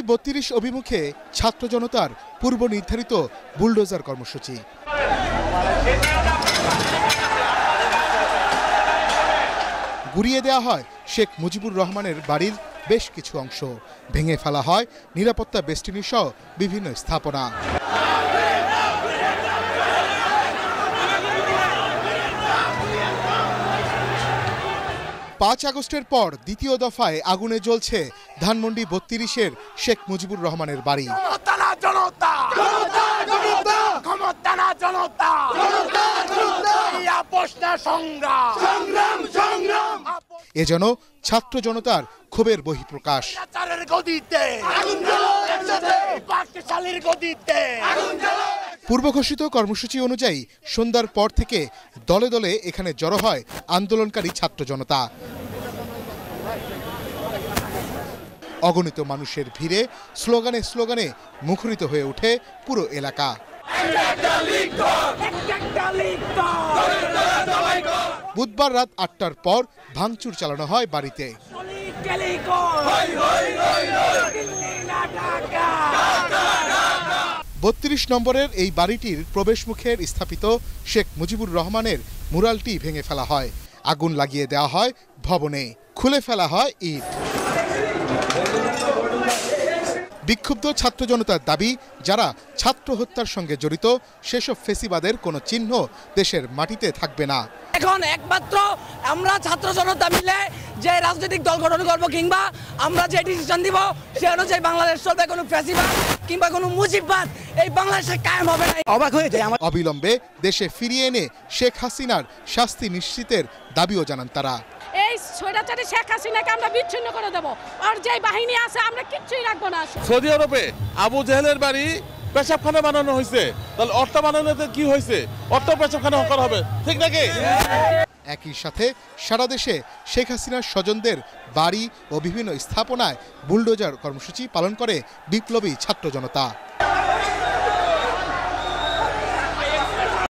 32 অভিমুখে ছাত্র জনতার পূর্ব নির্ধারিত বুলডোজার কর্মসূচি। গুড়িয়ে দেওয়া হয় শেখ মুজিবুর রহমানের বাড়ির বেশ কিছু অংশ, ভেঙে ফেলা হয় নিরাপত্তা বেষ্টনী সহ বিভিন্ন স্থাপনা। 5 আগস্টের পর দ্বিতীয় দফায় আগুনে জ্বলছে ধানমন্ডি 32-এর শেখ মুজিবুর রহমানের বাড়ি। এ যেন ছাত্র জনতার ক্ষোভের বহিঃপ্রকাশ। পূর্বঘোষিত কর্মসূচি অনুযায়ী সন্ধ্যার পর থেকে দলে দলে এখানে জড়ো হয় আন্দোলনকারী ছাত্র জনতা। অগণিত মানুষের ভিড়ে স্লোগানে স্লোগানে মুখরিত হয়ে ওঠে পুরো এলাকা। বুধবার রাত 8টার পর ভাঙচুর চালানো হয় বাড়িতে। 32 নম্বরের এই বাড়িটির প্রবেশমুখের স্থাপিত শেখ মুজিবুর রহমানের মুরালটি ভেঙে ফেলা হয়, আগুন লাগিয়ে দেওয়া হয় ভবনে, খুলে ফেলা হয় ইট। বিক্ষুব্ধ ছাত্র জনতার দাবি, যারা ছাত্র হত্যার সঙ্গে জড়িত সেসব ফেসিবাদের কোনো চিহ্ন দেশের মাটিতে থাকবে না। এখন একমাত্র আমরা ছাত্র জনতা মিলে যে রাজনৈতিক দল গঠন করব কিংবা আমরা যে ডিসিশন দিব সে অনুযায়ী বাংলাদেশ চলবে। কোনো ফ্যাসিবাদ কিংবা কোনো মুজিববাদ এই বাংলাদেশে কায়েম হবে না। অবাক হয়ে যায়। অবিলম্বে দেশে ফিরিয়ে এনে শেখ হাসিনার শাস্তি নিশ্চিতের দাবিও জানান তারা। এই স্বৈরাচারী শেখ হাসিনাকে আমরা বিচ্ছিন্ন করে দেব, আর যে বাহিনী আছে আমরা কিচ্ছুই রাখবো না। সৌদি আরবে আবু জেহেলের বাড়ি পেশাবখানা বানানো হয়েছে, তাহলে অর্থ বানানোতে কি হয়েছে? অর্থ পেশাবখানা করা হবে, ঠিক নাকি? একই সাথে সারা দেশে শেখ হাসিনার স্বজনদের বাড়ি ও বিভিন্ন স্থাপনায় বুলডোজার কর্মসূচি পালন করে বিপ্লবী ছাত্র জনতা।